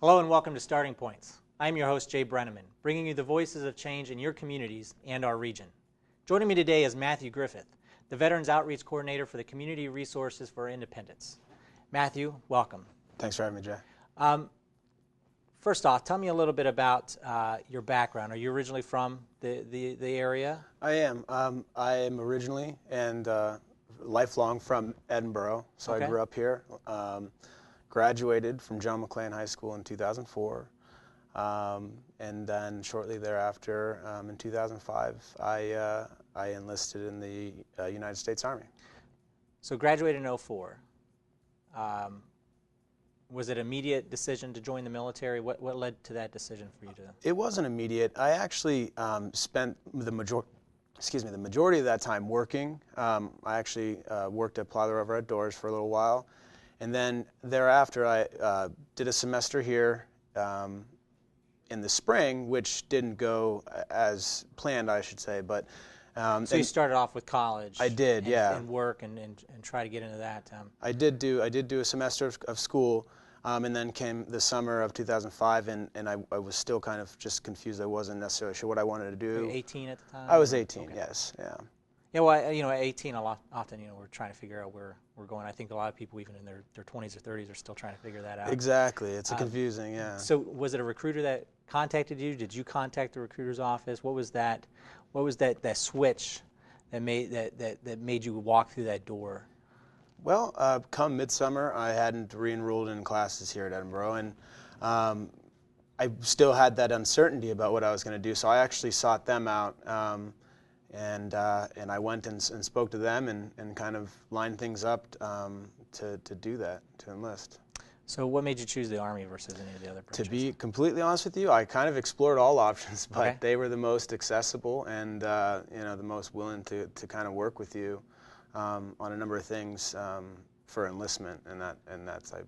Hello and welcome to Starting Points. I'm your host, Jay Brenneman, bringing you the voices of change in your communities and our region. Joining me today is Matthew Griffith, the Veterans Outreach Coordinator for the Community Resources for Independence. Matthew, welcome. Thanks for having me, Jay. First off, tell me a little bit about your background. Are you originally from the area? I am. I am originally and lifelong from Edinburgh, so Okay. I grew up here. Graduated from John McClain High School in 2004, and then shortly thereafter, in 2005, I enlisted in the United States Army. So graduated in 2004. Was it an immediate decision to join the military? What led to that decision for you to? It wasn't immediate. I actually spent the majority of that time working. I actually worked at Plow the River Outdoors for a little while. And then thereafter, I did a semester here in the spring, which didn't go as planned, I should say. But so you started off with college. I did, yeah. And work and try to get into that. I did do a semester of school, and then came the summer of 2005, and I was still kind of just confused. I wasn't necessarily sure what I wanted to do. Were you 18 at the time? I was 18. Okay. Yes, yeah. Yeah, well, at 18, often, we're trying to figure out where we're going. I think a lot of people, even in their 20s or 30s, are still trying to figure that out. Exactly. It's confusing, yeah. So was it a recruiter that contacted you? Did you contact the recruiter's office? What was that switch that made you walk through that door? Well, come midsummer, I hadn't re-enrolled in classes here at Edinburgh, and I still had that uncertainty about what I was going to do, so I actually sought them out. And I went and spoke to them and kind of lined things up to do that, to enlist. So what made you choose the Army versus any of the other branches? To be completely honest with you, I kind of explored all options, but Okay. they were the most accessible and the most willing to kind of work with you on a number of things for enlistment and that type.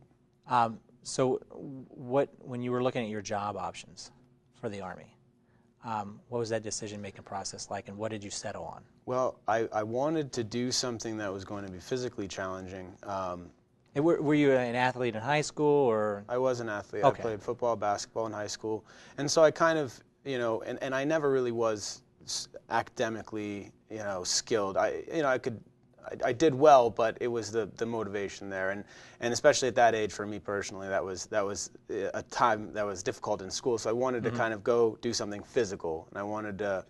So when you were looking at your job options for the Army, what was that decision-making process like, and what did you settle on? Well, I wanted to do something that was going to be physically challenging. Were you an athlete in high school, or? I was an athlete. Okay. I played football, basketball in high school, and so I kind of, and I never really was academically, skilled. I did well, but it was the motivation there, and especially at that age for me personally, that was a time that was difficult in school. So I wanted to kind of go do something physical, and I wanted to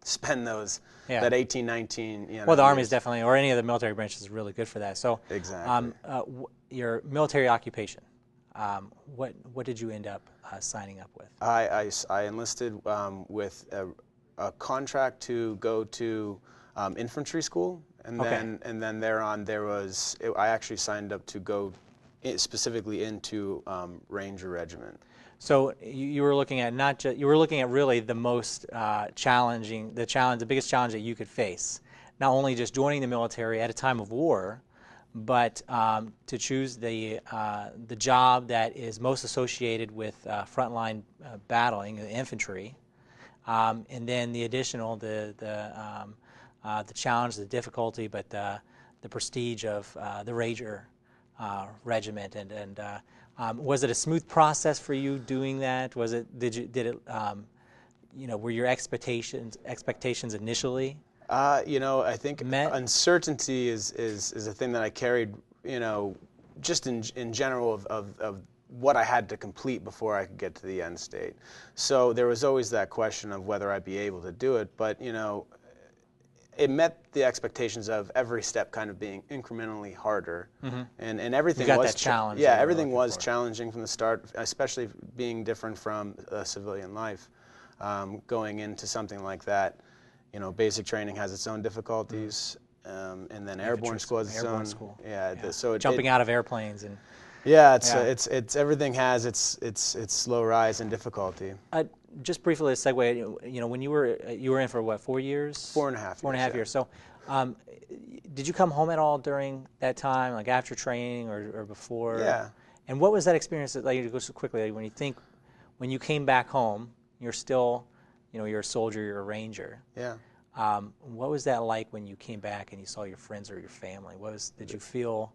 spend that 18, 19. Well, the Army is definitely, or any of the military branches, is really good for that. So exactly. Your military occupation, what did you end up signing up with? I enlisted with a contract to go to infantry school. And then thereon I actually signed up to go specifically into Ranger Regiment. So you were looking at you were looking at really the most the biggest challenge that you could face, not only just joining the military at a time of war, but to choose the job that is most associated with frontline battling, the infantry, and then the additional the challenge, the difficulty, but the prestige of the Ranger Regiment, and was it a smooth process for you doing that? Was it? Were your expectations initially? I think met? Uncertainty is a thing that I carried, just in general of what I had to complete before I could get to the end state. So there was always that question of whether I'd be able to do it, but it met the expectations of every step kind of being incrementally harder, and everything you got was that challenge. Yeah, everything was challenging from the start, especially being different from civilian life. Going into something like that, basic training has its own difficulties, and then airborne school has its own. School. Yeah. So jumping out of airplanes and. Yeah, it's everything has its slow rise and difficulty. Just briefly, a segue. When you were in for what, 4 years? 4.5 years. 4.5 years. So, did you come home at all during that time, like after training or before? Yeah. And what was that experience like? To go so quickly, when you came back home, you're still, you're a soldier, you're a ranger. Yeah. What was that like when you came back and you saw your friends or your family? Did you feel,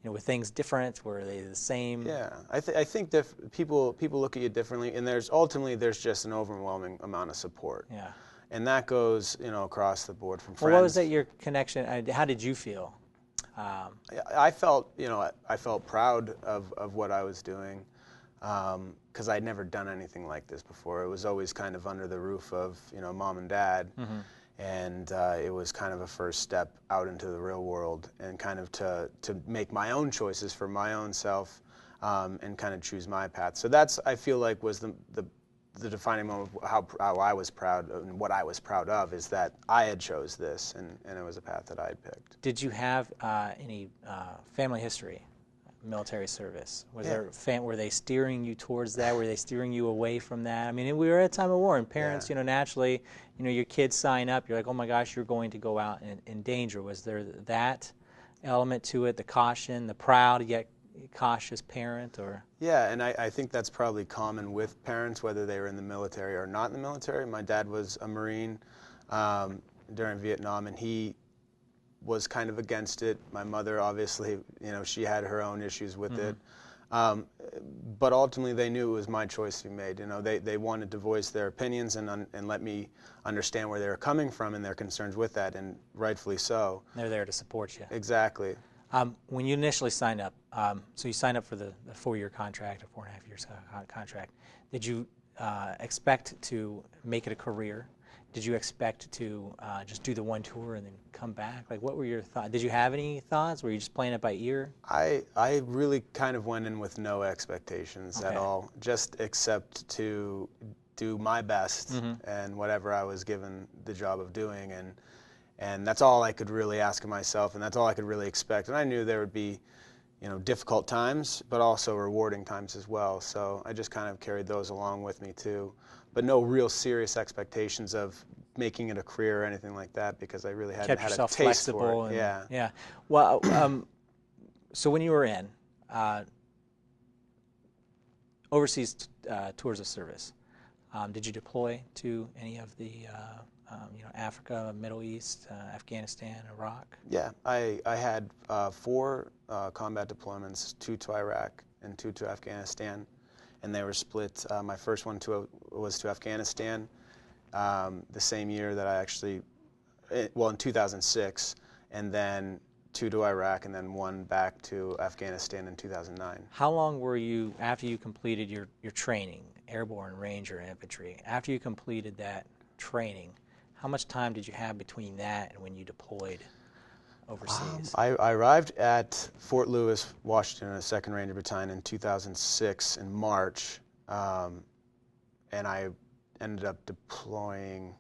were things different? Were they the same? Yeah, I think that people look at you differently, and there's just an overwhelming amount of support. Yeah. And that goes, across the board from Well, friends. what was that your connection? How did you feel? I felt, I felt proud of what I was doing, because I'd never done anything like this before. It was always kind of under the roof of, mom and dad, and it was kind of a first step out into the real world, and kind of to make my own choices for my own self, and kind of choose my path. So that's, I feel like, was the defining moment of how I was proud and what I was proud of, is that I had chose this, and it was a path that I had picked. Did you have any family history, military service? Was Yeah. there were they steering you towards that? Were they steering you away from that? I mean, we were at a time of war, and parents, Yeah. Naturally, your kids sign up. You're like, oh my gosh, you're going to go out in danger. Was there that element to it? The caution, the proud yet cautious parent, or? Yeah, and I think that's probably common with parents, whether they were in the military or not in the military. My dad was a Marine during Vietnam, and he was kind of against it. My mother, obviously, she had her own issues with it. But ultimately, they knew it was my choice to be made. They wanted to voice their opinions and let me understand where they were coming from and their concerns with that, and rightfully so. They're there to support you. Exactly. When you initially signed up, so you signed up for the 4-year contract, a 4.5 years contract. Did you expect to make it a career? Did you expect to just do the one tour and then come back? Like, what were your thoughts? Did you have any thoughts? Were you just playing it by ear? I really kind of went in with no expectations at all, just except to do my best and whatever I was given the job of doing, and that's all I could really ask of myself, and that's all I could really expect. And I knew there would be, difficult times, but also rewarding times as well. So I just kind of carried those along with me too, but no real serious expectations of making it a career or anything like that, because I really hadn't had a taste flexible for it. and, yeah. Well, so when you were in overseas tours of service, did you deploy to any of the Africa, Middle East, Afghanistan, Iraq? Yeah, I had 4 combat deployments, 2 to Iraq and 2 to Afghanistan, and they were split. My first one was to Afghanistan, the same year that I actually, in 2006, and then 2 to Iraq, and then 1 back to Afghanistan in 2009. How long were you, after you completed your training, airborne, ranger, infantry, after you completed that training, how much time did you have between that and when you deployed overseas? I arrived at Fort Lewis, Washington, in a 2nd Ranger Battalion in 2006 in March, and I ended up deploying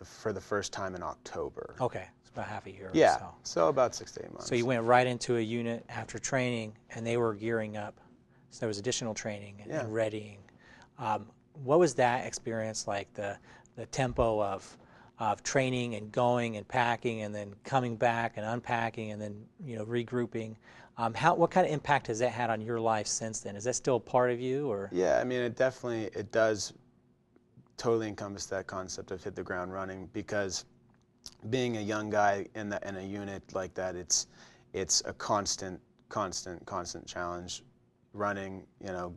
for the first time in October. Okay, it's about half a year Yeah, or so. so about 6 to 8 months. So you went right into a unit after training, and they were gearing up. So there was additional training and readying. What was that experience like, the tempo of training and going and packing and then coming back and unpacking and then regrouping? What kind of impact has that had on your life since then? Is that still a part of you, or? Yeah, I mean, it does totally encompass that concept of hit the ground running, because being a young guy in a unit like that, it's a constant challenge. Running,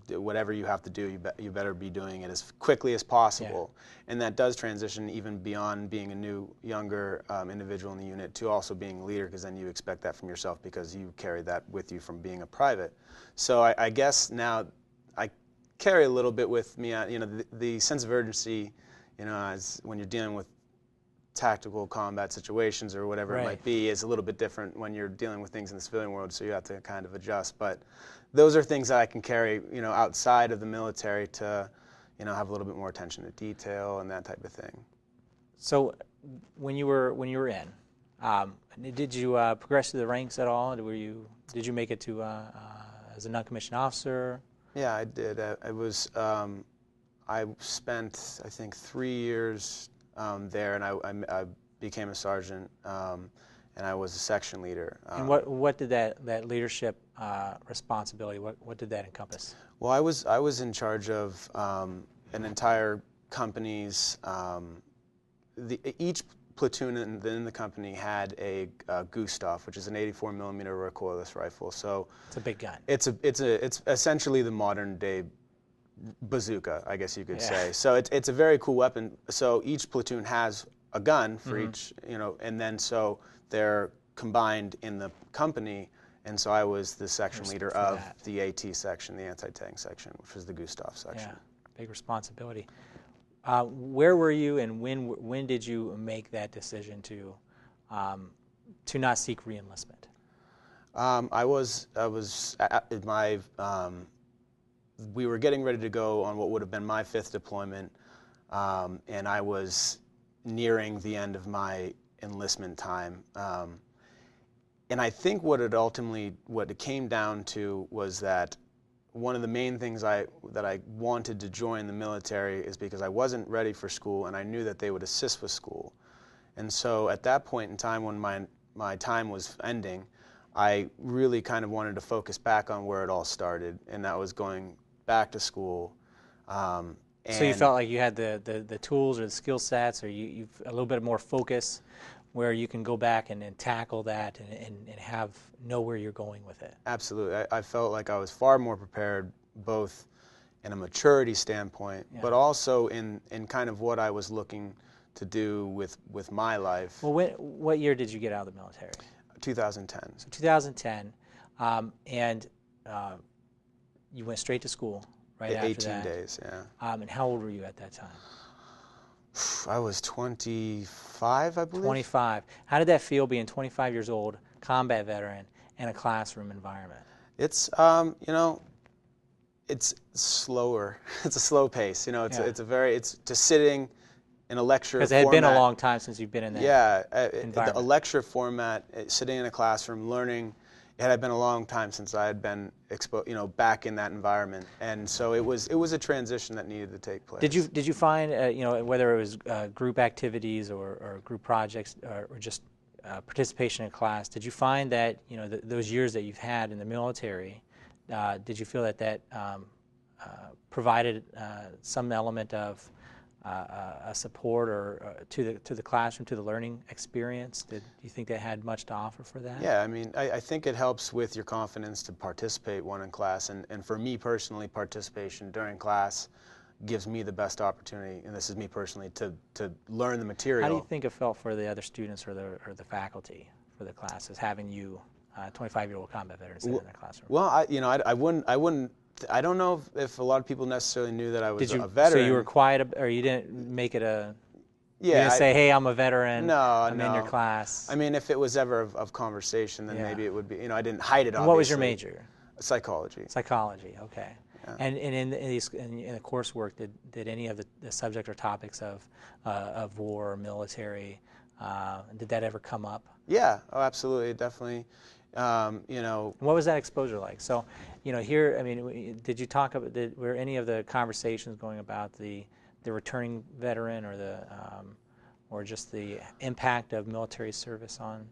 whatever you have to do, you better be doing it as quickly as possible. Yeah. And that does transition even beyond being a younger individual in the unit to also being a leader, because then you expect that from yourself, because you carry that with you from being a private. So I guess now I carry a little bit with me, the sense of urgency, as when you're dealing with tactical combat situations or whatever it might be, is a little bit different when you're dealing with things in the civilian world, so you have to kind of adjust. But those are things that I can carry, outside of the military to, have a little bit more attention to detail and that type of thing. So when you were in, did you progress through the ranks at all? Did you make it to as a non-commissioned officer? Yeah, I did. I spent, I think, 3 years there, and I became a sergeant, and I was a section leader. And what did that leadership responsibility, what did that encompass? Well, I was in charge of an entire company's, each platoon in the company had a Gustav, which is an 84 millimeter recoilless rifle. So it's a big gun. It's essentially the modern day bazooka, I guess you could say. So it's a very cool weapon. So each platoon has a gun for each, and then so they're combined in the company. And so I was the section leader of the AT section, the anti-tank section, which was the Gustav section. Yeah, big responsibility. Where were you, and when did you make that decision to not seek reenlistment? I was at my we were getting ready to go on what would have been my 5th deployment, and I was nearing the end of my enlistment time. And I think what it came down to was that one of the main things that I wanted to join the military is because I wasn't ready for school, and I knew that they would assist with school. And so at that point in time, when my time was ending, I really kind of wanted to focus back on where it all started, and that was going back to school. So you felt like you had the tools or the skill sets, or you a little bit more focus, where you can go back and tackle that and know where you're going with it. Absolutely. I felt like I was far more prepared, both in a maturity standpoint, but also in kind of what I was looking to do with my life. Well, what year did you get out of the military? 2010. So 2010, and you went straight to school right after 18 that. days, yeah. And how old were you at that time? I was 25, I believe. 25. How did that feel, being 25 years old, combat veteran, in a classroom environment? It's it's slower. It's a slow pace. It's just sitting in a lecture format. Because it had been a long time since you've been in that environment. A lecture format, sitting in a classroom, learning. It had been a long time since I had been back in that environment, and so it was a transition that needed to take place. Did you find whether it was group activities or group projects or just participation in class? Did you find that those years that you've had in the military, did you feel that provided some element of a support or to the classroom, to the learning experience? Do you think that had much to offer for that? Yeah, I mean, I think it helps with your confidence to participate in class, and for me personally, participation during class gives me the best opportunity, and this is me personally, to learn the material. How do you think it felt for the other students or the faculty for the classes, having you, 25-year-old combat veteran, sit in the classroom? Well, I wouldn't. I don't know if a lot of people necessarily knew that I was a veteran. So you were quiet, or you didn't make it a... Yeah, you didn't say, hey, I'm a veteran, no, I'm in your class. I mean, if it was ever of conversation, then maybe it would be, I didn't hide it, obviously. And what was your major? Psychology. Psychology, okay. Yeah. And in the coursework, did any of the subject or topics of war or military, did that ever come up? Yeah, oh, absolutely, definitely. What was that exposure like? So, here, I mean, did you talk about, were any of the conversations going about the returning veteran or just the impact of military service on?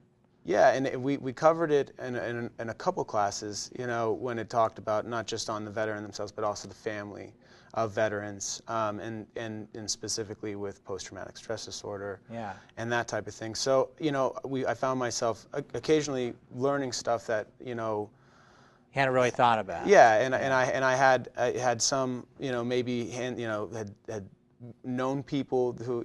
Yeah, and we covered it in a couple classes, when it talked about not just on the veteran themselves, but also the family of veterans, and specifically with post-traumatic stress disorder, and that type of thing. So, I found myself occasionally learning stuff that, you hadn't really thought about. Yeah, and I had some, maybe had known people who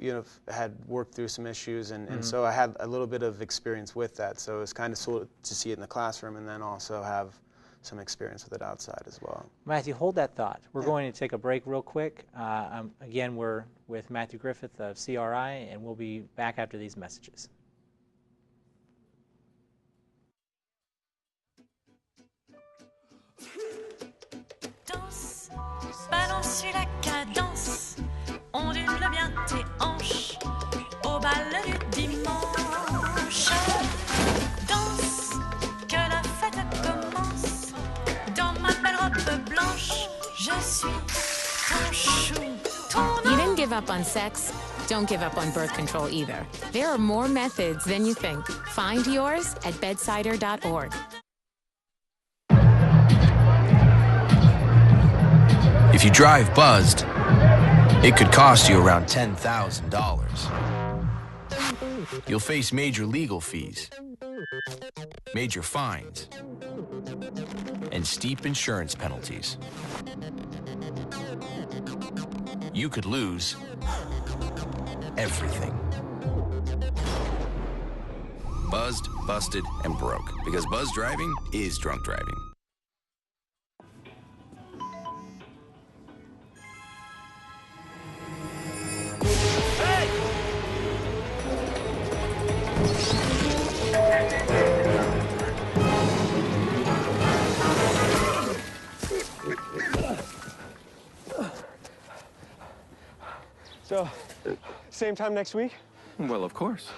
had worked through some issues, and so I had a little bit of experience with that. So it's kind of cool to see it in the classroom, and then also have some experience with it outside as well. Matthew, hold that thought. We're going to take a break real quick. Again, we're with Matthew Griffith of CRI, and we'll be back after these messages. Danse, balance la cadence, ondule bien tes hanches au bal du dimanche. Danse, que la fête commence. Dans ma belle robe blanche, je suis ton chou, ton You didn't give up on sex. Don't give up on birth control either. There are more methods than you think. Find yours at bedsider.org. If you drive buzzed, it could cost you around $10,000. You'll face major legal fees, major fines, and steep insurance penalties. You could lose everything. Buzzed, busted, and broke. Because buzz driving is drunk driving. So, same time next week? Well, of course.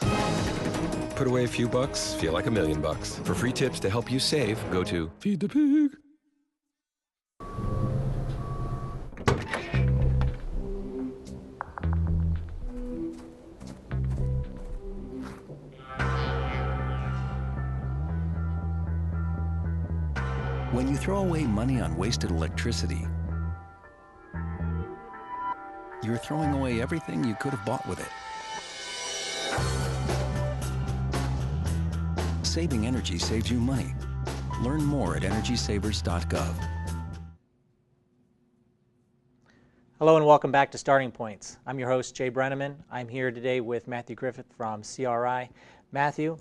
Put away a few bucks, feel like $1 million. For free tips to help you save, go to Feed the Pig. When you throw away money on wasted electricity, you're throwing away everything you could have bought with it. Saving energy saves you money. Learn more at EnergySavers.gov. Hello and welcome back to Starting Points. I'm your host, Jay Brenneman. I'm here today with Matthew Griffith from CRI. Matthew,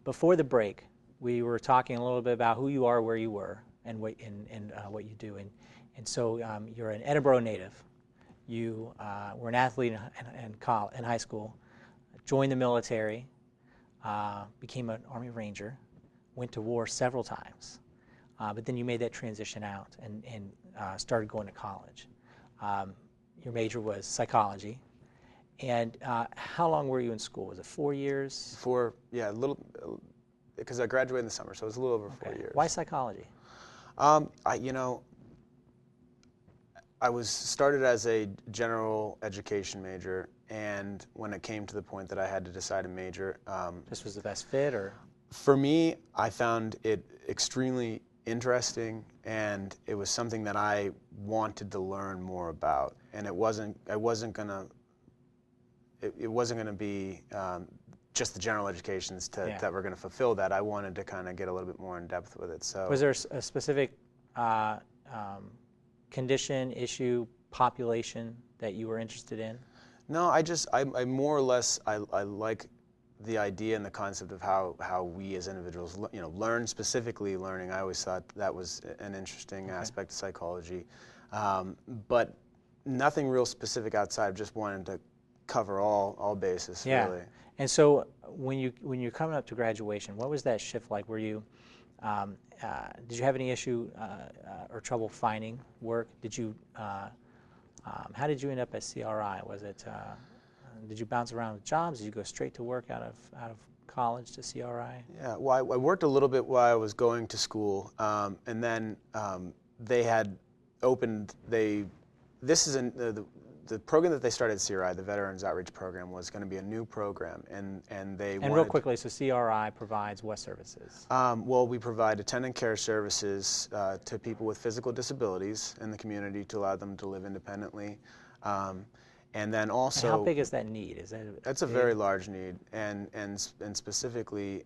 before the break, we were talking a little bit about who you are, where you were, and what you do. And so you're an Edinburgh native. You were an athlete in high school, joined the military, became an Army Ranger, went to war several times, but then you made that transition out and started going to college. Your major was psychology. And how long were you in school? Was it 4 years? Yeah, a little, because I graduated in the summer, so it was a little over 4 years. Why psychology? I was started as a general education major, and when it came to the point that I had to decide a major, This was the best fit, or? For me, I found it extremely interesting, and it was something that I wanted to learn more about. And it wasn't gonna be just the general educations that were gonna fulfill that. I wanted to kind of get a little bit more in depth with it. So, was there a specific condition, issue, population that you were interested in? No, I more or less, I like the idea and the concept of how we as individuals, learn, specifically learning. I always thought that was an interesting aspect of psychology, but nothing real specific outside. Just wanted to cover all bases, really. And so when you're coming up to graduation, what was that shift like? Were you did you have any issue or trouble finding work? Did you how did you end up at CRI? Was it did you bounce around with jobs? Did you go straight to work out of college to CRI? Yeah, well, I worked a little bit while I was going to school, and then they had opened. This is the program that they started at CRI, the Veterans Outreach Program, was going to be a new program, and they wanted. Real quickly, so CRI provides what services? Well, we provide attendant care services to people with physical disabilities in the community to allow them to live independently. And then also, and how big is that need? That's a very large need, and specifically,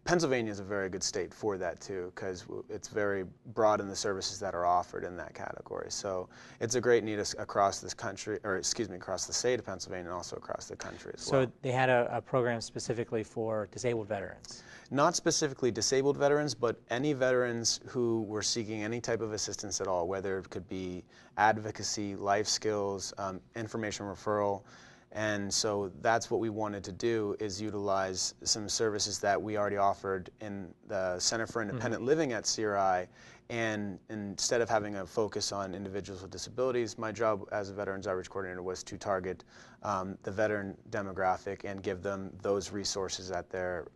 Pennsylvania is a very good state for that too, because it's very broad in the services that are offered in that category. So it's a great need across this country, across the state of Pennsylvania, and also across the country as well. So they had a program specifically for disabled veterans? Not specifically disabled veterans, but any veterans who were seeking any type of assistance at all, whether it could be advocacy, life skills, information referral. And so that's what we wanted to do, is utilize some services that we already offered in the Center for Independent Living at CRI. And instead of having a focus on individuals with disabilities, my job as a Veterans Outreach Coordinator was to target the veteran demographic and give them those resources at their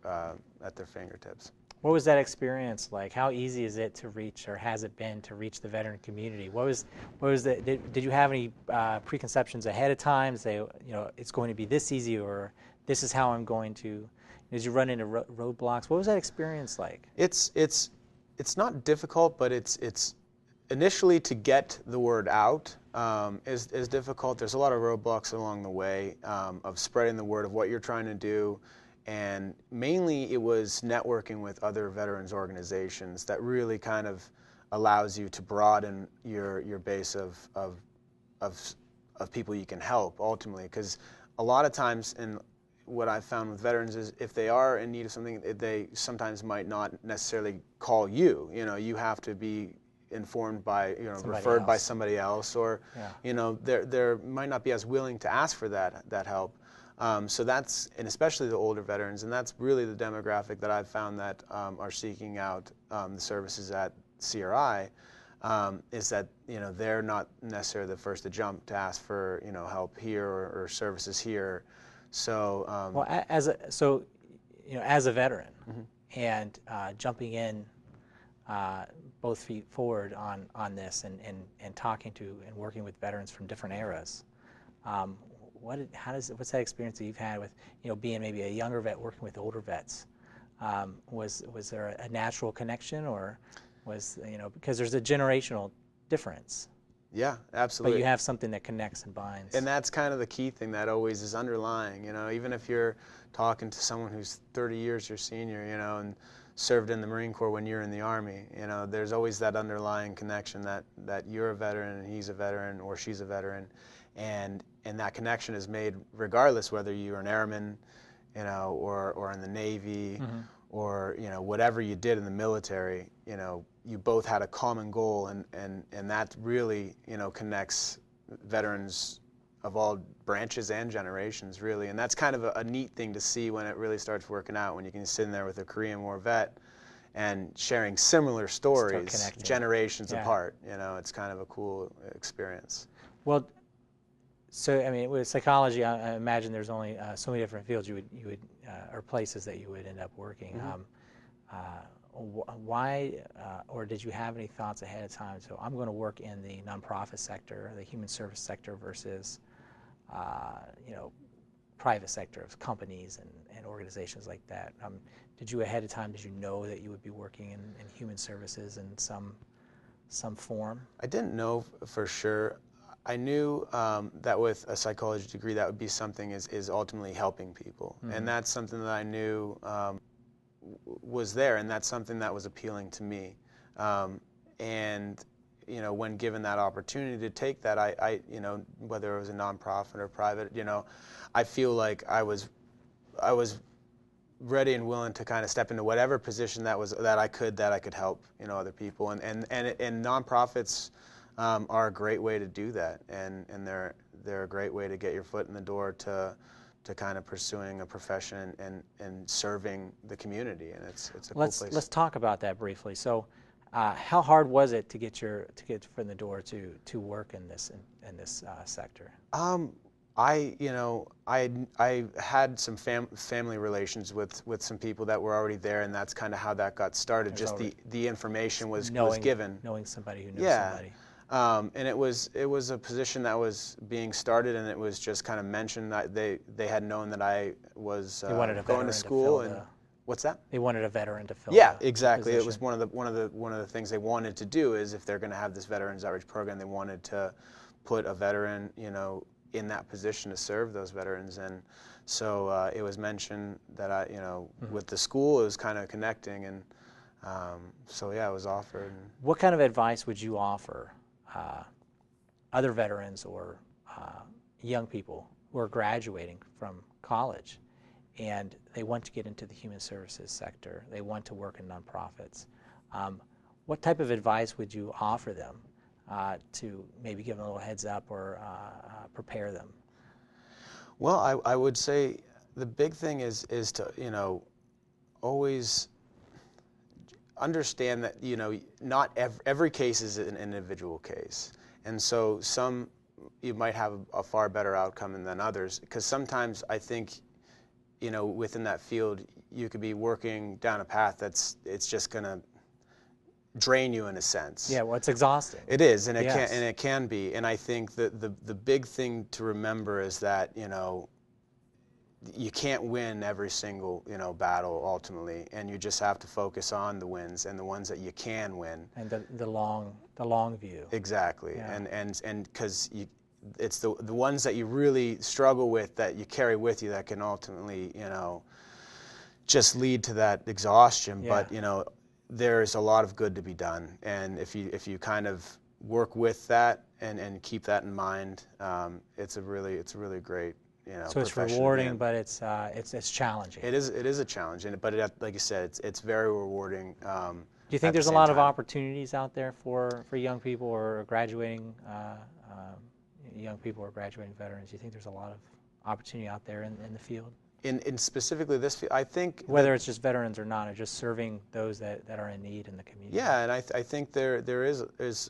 fingertips. What was that experience like? How easy is it to reach, or has it been to reach the veteran community? What was did you have any preconceptions ahead of time? Say, it's going to be this easy, or this is how I'm going to. Did you run into roadblocks? What was that experience like? It's not difficult, but it's initially to get the word out is difficult. There's a lot of roadblocks along the way of spreading the word of what you're trying to do, and mainly it was networking with other veterans organizations that really kind of allows you to broaden your base of people you can help ultimately. Because a lot of times, and what I've found with veterans is if they are in need of something, they sometimes might not necessarily call you. You know, you have to be informed by, referred by somebody else, or, they're might not be as willing to ask for that help. So that's, and especially the older veterans, and that's really the demographic that I've found that are seeking out the services at CRI, is that, they're not necessarily the first to jump to ask for, help here or services here. So, well, as a veteran, and jumping in both feet forward on this, and talking to and working with veterans from different eras, what's that experience that you've had with being maybe a younger vet working with older vets? Was there a natural connection, or was because there's a generational difference? Yeah, absolutely. But you have something that connects and binds. And that's kind of the key thing that always is underlying. Even if you're talking to someone who's 30 years your senior, and served in the Marine Corps when you're in the Army, there's always that underlying connection that you're a veteran and he's a veteran or she's a veteran, and that connection is made regardless whether you're an airman, or in the Navy, or whatever you did in the military. You both had a common goal, and that really connects veterans of all branches and generations, really. And that's kind of a neat thing to see when it really starts working out, when you can sit in there with a Korean War vet and sharing similar stories generations apart. It's kind of a cool experience. Well, so I mean, with psychology, I imagine there's only so many different fields you would or places that you would end up working. Why, or did you have any thoughts ahead of time? So I'm going to work in the nonprofit sector, the human service sector, versus private sector of companies and organizations like that. Did you ahead of time, did you know that you would be working in human services in some form? I didn't know for sure. I knew that with a psychology degree, that would be something is ultimately helping people. And that's something that I knew was there, and that's something that was appealing to me. And when given that opportunity to take that, I whether it was a nonprofit or private, I feel like I was ready and willing to kind of step into whatever position that I could help other people. And nonprofits are a great way to do that, and they're a great way to get your foot in the door to kind of pursuing a profession and serving the community, and it's a cool place. Let's talk about that briefly. So, how hard was it to get your foot in the door to work in this sector? I had some family relations with some people that were already there, and that's kind of how that got started. Just the information was given. Knowing somebody who knows somebody. And it was a position that was being started, and it was just kind of mentioned that they had known that I was going to school. What's that? They wanted a veteran to fill. Yeah, exactly. It was one of the things they wanted to do is, if they're going to have this Veterans Outreach program, they wanted to put a veteran, in that position to serve those veterans. And so it was mentioned that with the school, it was kind of connecting, and so yeah, it was offered. What kind of advice would you offer other veterans or young people who are graduating from college and they want to get into the human services sector, they want to work in nonprofits? What type of advice would you offer them to maybe give them a little heads up or prepare them? Well, I would say the big thing is to always understand that not every case is an individual case, and so you might have a far better outcome than others, because sometimes I think within that field you could be working down a path it's just going to drain you in a sense. Yeah, well, it's exhausting. It is, and it can be. And I think that the big thing to remember is that you can't win every single, you know, battle ultimately, and you just have to focus on the wins and the ones that you can win. And the long view. Exactly. Yeah. And because it's the ones that you really struggle with that you carry with you that can ultimately, you know, just lead to that exhaustion. Yeah. But, you know, there's a lot of good to be done, and if you kind of work with that and keep that in mind, it's a really great, you know, So it's profession to be rewarding, in. but it's challenging. It is a challenge, but like you said, it's very rewarding. Do you think there's a lot of opportunities out there for young people or graduating young people or graduating veterans? Do you think there's a lot of opportunity out there in the field? In specifically this field, I think whether it's just veterans or not, or just serving those that are in need in the community. Yeah, and I think there is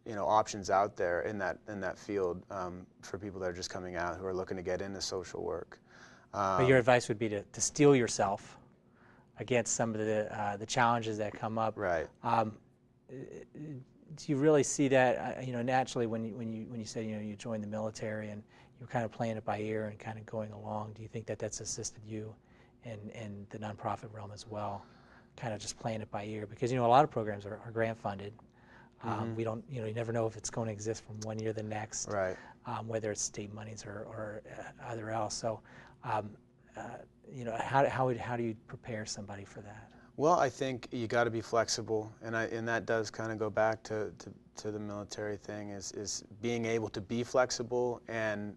you know, options out there in that field for people that are just coming out who are looking to get into social work. But your advice would be to steel yourself against some of the challenges that come up. Right. Do you really see that? You know, naturally when you said, you know, you joined the military and you're kind of playing it by ear and kind of going along, do you think that that's assisted you in the nonprofit realm as well, kind of just playing it by ear? Because, you know, a lot of programs are grant funded. We don't, you know, you never know if it's going to exist from one year to the next, right? Whether it's state monies or other else. So, you know, how do you prepare somebody for that? Well, I think you got to be flexible, and that does kind of go back to the military thing, is being able to be flexible and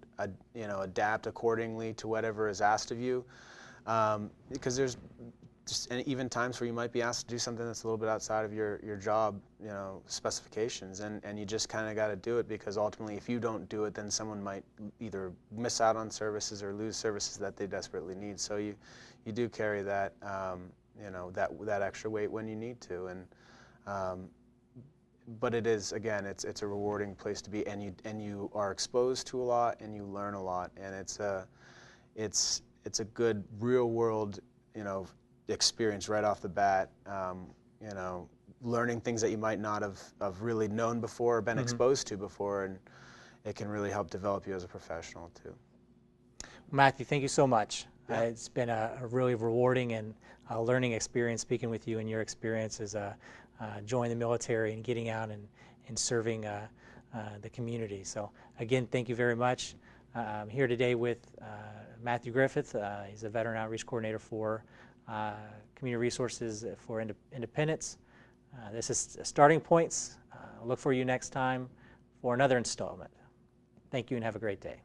you know, adapt accordingly to whatever is asked of you, because there's just even times where you might be asked to do something that's a little bit outside of your job, you know, specifications, and you just kind of got to do it, because ultimately if you don't do it, then someone might either miss out on services or lose services that they desperately need. So you do carry that you know, that extra weight when you need to, and but it is, again, it's a rewarding place to be, and you are exposed to a lot and you learn a lot, and it's a good real world, you know, experience right off the bat. You know, learning things that you might not have really known before or been exposed to before, and it can really help develop you as a professional too. Matthew, thank you so much. Yeah. It's been a really rewarding and learning experience speaking with you and your experience as joining the military and getting out and serving the community. So again, thank you very much. I'm here today with Matthew Griffith. He's a Veteran Outreach Coordinator for Community Resources for Independence. This is Starting Points. I'll look for you next time for another installment. Thank you and have a great day.